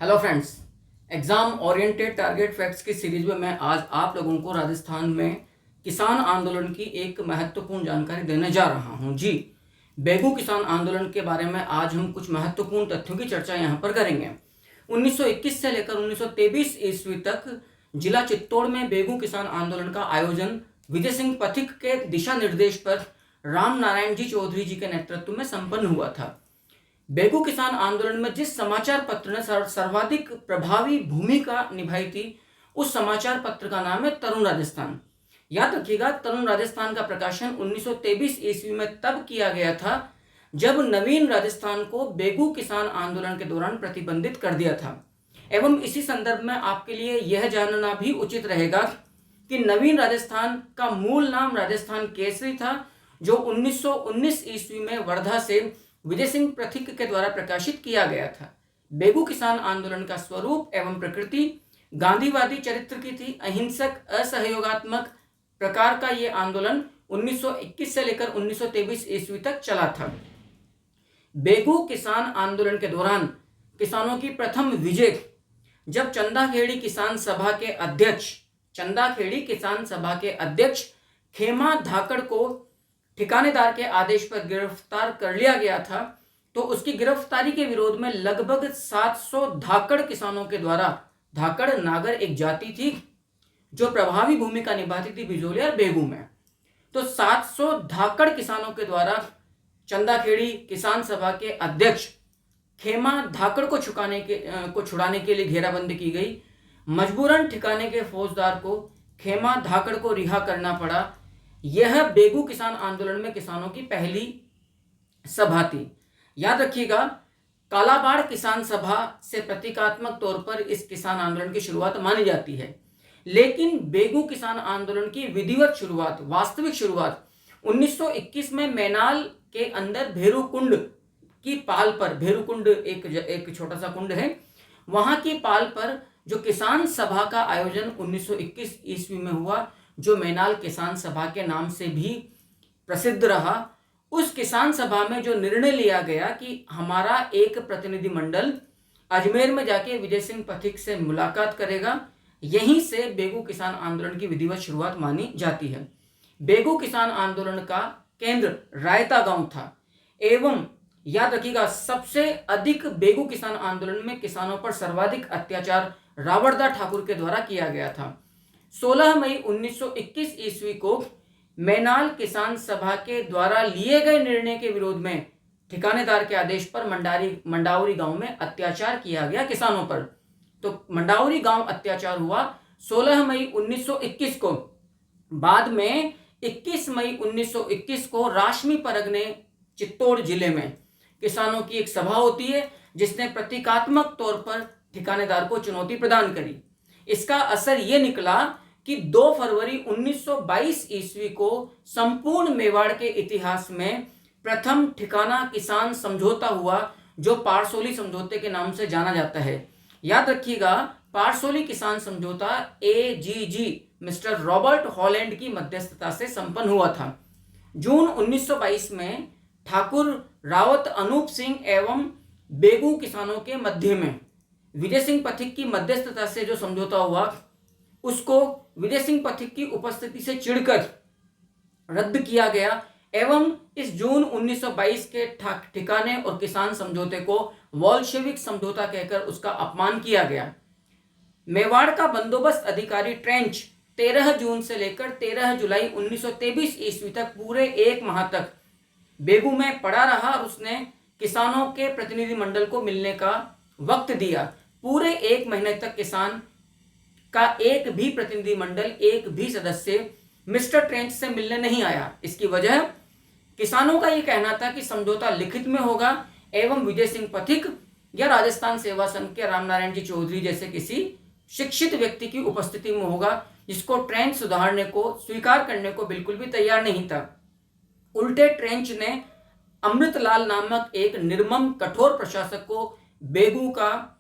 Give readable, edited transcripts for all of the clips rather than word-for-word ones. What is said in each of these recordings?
Hello friends, exam oriented target facts की series में मैं आज आप लोगों को राजस्थान में किसान आंदोलन की एक महत्वपूर्ण जानकारी देने जा रहा हूं। जी, बेगू किसान आंदोलन के बारे में आज हम कुछ महत्वपूर्ण तथ्यों की चर्चा यहां पर करेंगे। 1921 से लेकर 1923 ईस्वी तक जिला चित्तौड़ में बेगू किसान आंदोलन का आयोजन विजय सिंह पथिक के दिशा निर्देश पर राम नारायण जी चौधरी जी के नेतृत्व में संपन्न हुआ था। बेगू किसान आंदोलन में जिस समाचार पत्र ने सर्वाधिक प्रभावी भूमिका निभाई थी, उस समाचार पत्र का नाम है तरुण राजस्थान। याद रखिएगा, तरुण राजस्थान का प्रकाशन 1923 ईस्वी में तब किया गया था जब नवीन राजस्थान को बेगू किसान आंदोलन के दौरान प्रतिबंधित कर दिया था। एवं इसी संदर्भ में आपके लिए यह जानना भी उचित रहेगा कि नवीन राजस्थान का मूल नाम राजस्थान केसरी था, जो 1919 ईस्वी में वर्धा से विजय सिंह पथिक के द्वारा प्रकाशित किया गया था। बेगू किसान आंदोलन का स्वरूप एवं प्रकृति गांधीवादी चरित्र की थी। अहिंसक असहयोगात्मक प्रकार का यह आंदोलन 1921 से लेकर 1923 ईस्वी तक चला था। बेगू किसान आंदोलन के दौरान किसानों की प्रथम विजय जब चंदाखेड़ी किसान सभा के अध्यक्ष खेमा धाकड़ को ठिकानेदार के आदेश पर गिरफ्तार कर लिया गया था, तो उसकी गिरफ्तारी के विरोध में लगभग 700 धाकड़ किसानों के द्वारा, धाकड़ नागर एक जाति थी जो प्रभावी भूमिका निभाती थी बिजोली और बेगू में, तो 700 धाकड़ किसानों के द्वारा चंदाखेड़ी किसान सभा के अध्यक्ष खेमा धाकड़ को छुड़ाने के लिए घेराबंदी की गई। मजबूरन ठिकाने के फौजदार को खेमा धाकड़ को रिहा करना पड़ा। यह बेगू किसान आंदोलन में किसानों की पहली सभा थी। याद रखिएगा, कालाबाड़ किसान सभा से प्रतीकात्मक तौर पर इस किसान आंदोलन की शुरुआत मानी जाती है, लेकिन बेगू किसान आंदोलन की विधिवत शुरुआत, वास्तविक शुरुआत 1921 में मैनाल के अंदर भेरूकुंड की पाल पर, भेरूकुंड एक छोटा सा कुंड है, वहां की पाल पर जो किसान सभा का आयोजन 1921 ईस्वी में हुआ, जो मैनाल किसान सभा के नाम से भी प्रसिद्ध रहा। उस किसान सभा में जो निर्णय लिया गया कि हमारा एक प्रतिनिधि मंडल अजमेर में जाके विजय सिंह पथिक से मुलाकात करेगा, यहीं से बेगू किसान आंदोलन की विधिवत शुरुआत मानी जाती है। बेगू किसान आंदोलन का केंद्र रायता गांव था एवं याद रखिएगा, सबसे अधिक बेगू किसान आंदोलन में किसानों पर सर्वाधिक अत्याचार रावड़दा ठाकुर के द्वारा किया गया था। 16 मई 1921 ईस्वी को मैनाल किसान सभा के द्वारा लिए गए निर्णय के विरोध में ठिकानेदार के आदेश पर मंडावरी गांव में अत्याचार किया गया किसानों पर। तो मंडावरी गांव अत्याचार हुआ 16 मई 1921 को। बाद में 21 मई 1921 को राशमी परगने चित्तौड़ जिले में किसानों की एक सभा होती है, जिसने प्रतीकात्मक तौर पर ठिकानेदार को चुनौती प्रदान करी। इसका असर यह निकला कि 2 फरवरी 1922 ईस्वी को संपूर्ण मेवाड़ के इतिहास में प्रथम ठिकाना किसान समझौता हुआ, जो पारसोली समझौते के नाम से जाना जाता है। याद रखिएगा, पारसोली किसान समझौता AGG मिस्टर रॉबर्ट हॉलैंड की मध्यस्थता से संपन्न हुआ था। जून 1922 में ठाकुर रावत अनूप सिंह एवं बेगू किसानों के मध्य में विजय सिंह पथिक की मध्यस्थता से जो समझौता हुआ, उसको विजय सिंह पथिक की उपस्थिति से चिढ़कर रद्द किया गया एवं इस जून 1922 के ठिकाने और किसान समझौते को वॉल्शेविक समझौता कहकर उसका अपमान किया गया। मेवाड़ का बंदोबस्त अधिकारी ट्रेंच 13 जून से लेकर 13 जुलाई 1923 ईस्वी तक पूरे 1 माह तक बेगू में पड़ा रहा और उसने किसानों के प्रतिनिधि मंडल को मिलने का वक्त दिया। पूरे 1 महीने तक किसान का एक भी प्रतिनिधि मंडल, एक भी सदस्य मिस्टर ट्रेंच से मिलने नहीं आया। इसकी वजह किसानों का यह कहना था कि समझौता लिखित में होगा एवं विजय सिंह पथिक या राजस्थान सेवा संघ के राम नारायण जी चौधरी जैसे किसी शिक्षित व्यक्ति की उपस्थिति में होगा, जिसको ट्रेंच सुधारने को, स्वीकार करने को बिल्कुल भी तैयार नहीं था। उल्टे ट्रेंच ने अमृतलाल नामक एक निर्मम कठोर प्रशासक को बेगू का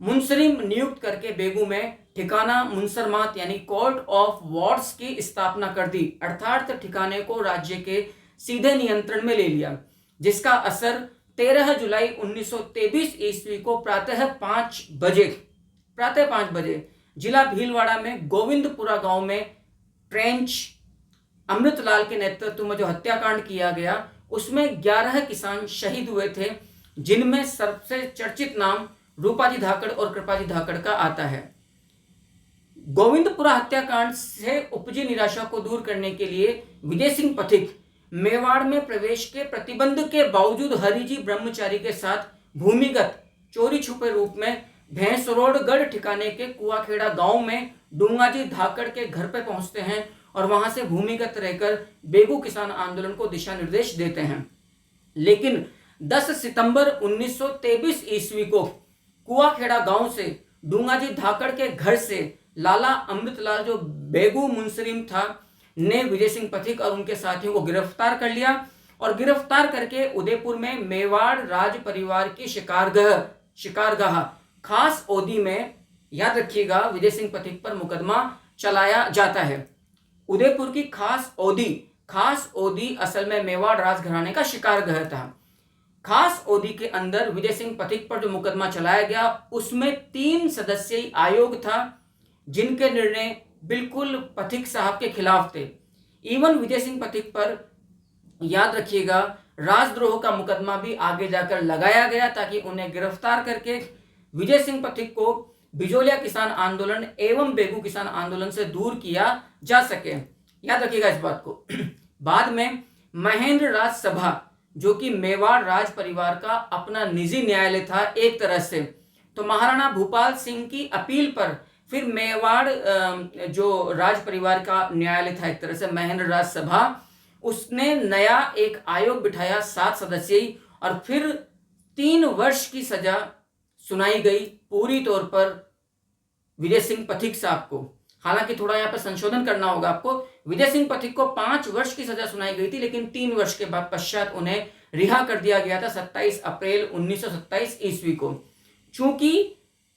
मुंसरिम नियुक्त करके बेगू में ठिकाना मुंसरमात यानी कोर्ट ऑफ वार्ड्स की स्थापना कर दी, अर्थात ठिकाने को राज्य के सीधे नियंत्रण में ले लिया, जिसका असर 13 जुलाई 1923 ईस्वी को प्रातः 5 बजे जिला भीलवाड़ा में गोविंदपुरा गांव में ट्रेंच अमृतलाल के नेतृत्व में जो हत्याकांड किया गया, उसमें 11 किसान शहीद हुए थे, जिनमें सबसे चर्चित नाम रूपाजी धाकड़ और कृपाजी धाकड़ का आता है। गोविंदपुरा हत्याकांड से उपजी निराशा को दूर करने के लिए विजय सिंह पथिक मेवाड़ में प्रवेश के प्रतिबंध के बावजूद हरिजी ब्रह्मचारी के साथ भूमिगत चोरी छुपे रूप में भैंसरोडगढ़ ठिकाने के कुआखेड़ा गांव में डूंगाजी धाकड़ के घर पर पहुंचते हैं और वहां से भूमिगत रहकर बेगू किसान आंदोलन को दिशा निर्देश देते हैं। लेकिन 10 सितंबर 1923 ईस्वी को कुआखेड़ा गांव से डूंगाजी धाकड़ के घर से लाला अमृतलाल जो बेगू मुंसरिम था ने विजय सिंह पथिक और उनके साथियों को गिरफ्तार कर लिया और गिरफ्तार करके उदयपुर में मेवाड़ राज परिवार की शिकारगाह खास ओदी में, याद रखिएगा, विजय सिंह पथिक पर मुकदमा चलाया जाता है। उदयपुर की खास ओदी असल में मेवाड़ राजघराने का शिकारगाह था। खास ओदी के अंदर विजय सिंह पथिक पर जो मुकदमा चलाया गया, उसमें 3 सदस्यीय आयोग था, जिनके निर्णय बिल्कुल पथिक साहब के खिलाफ थे। इवन विजय सिंह पथिक पर, याद रखिएगा, राजद्रोह का मुकदमा भी आगे जाकर लगाया गया ताकि उन्हें गिरफ्तार करके विजय सिंह पथिक को बिजोलिया किसान आंदोलन एवं बेगू किसान आंदोलन से दूर किया जा सके। याद रखिएगा इस बात को। बाद में महेंद्र राज सभा, जो कि मेवाड़ राज परिवार का अपना निजी न्यायालय था एक तरह से, तो महाराणा भूपाल सिंह की अपील पर फिर मेवाड़ जो राज परिवार का न्यायालय था एक तरह से, महेंद्र राज सभा, उसने नया एक आयोग बिठाया 7 सदस्यीय और फिर 3 वर्ष की सजा सुनाई गई पूरी तौर पर विजय सिंह पथिक साहब को। हालांकि थोड़ा यहाँ पर संशोधन करना होगा आपको। विजय सिंह पथिक को 5 वर्ष की सजा सुनाई गई थी, लेकिन 3 वर्ष के बाद पश्चात उन्हें रिहा कर दिया गया था 27 अप्रैल 1927 ईस्वी को। चूंकि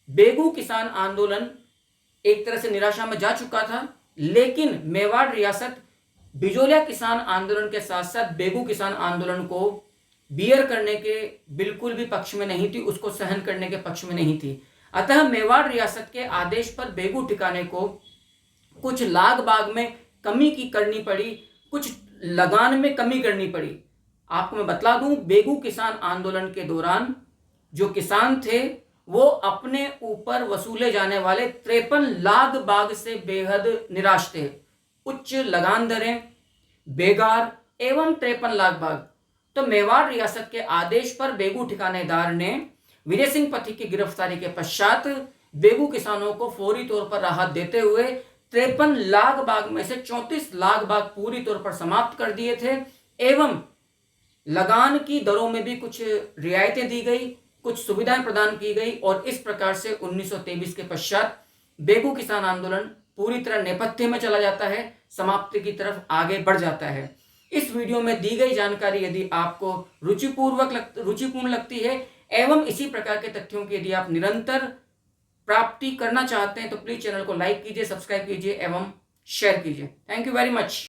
बेगू किसान आंदोलन एक तरह से निराशा में जा चुका था, लेकिन मेवाड़ रियासत बिजोलिया किसान आंदोलन के साथ साथ बेगू किसान आंदोलन को बियर करने के बिल्कुल भी पक्ष में नहीं थी, उसको सहन करने के पक्ष में नहीं थी। अतः मेवाड़ रियासत के आदेश पर बेगू ठिकाने को कुछ लाग बाग में कमी करनी पड़ी, कुछ लगान में कमी करनी पड़ी। आपको मैं बतला दूं, बेगू किसान आंदोलन के दौरान जो किसान थे वो अपने ऊपर वसूले जाने वाले 53 लाग बाग से बेहद निराश थे। उच्च लगान दरें, बेगार एवं 53 लाग बाग। तो मेवाड़ रियासत के आदेश पर बेगू ठिकानेदार ने विजय सिंह पथिक की गिरफ्तारी के पश्चात बेगू किसानों को फौरी तौर पर राहत देते हुए 53 लाख बाग में से 34 लाख बाग पूरी तौर पर समाप्त कर दिए थे एवं लगान की दरों में भी कुछ रियायतें दी गई, कुछ सुविधाएं प्रदान की गई और इस प्रकार से 1923 के पश्चात बेगू किसान आंदोलन पूरी तरह नेपथ्य में चला जाता है, समाप्ति की तरफ आगे बढ़ जाता है। इस वीडियो में दी गई जानकारी यदि आपको रुचिपूर्ण लगती है एवं इसी प्रकार के तथ्यों की यदि आप निरंतर प्राप्ति करना चाहते हैं तो प्लीज चैनल को लाइक कीजिए, सब्सक्राइब कीजिए एवं शेयर कीजिए। Thank you very much.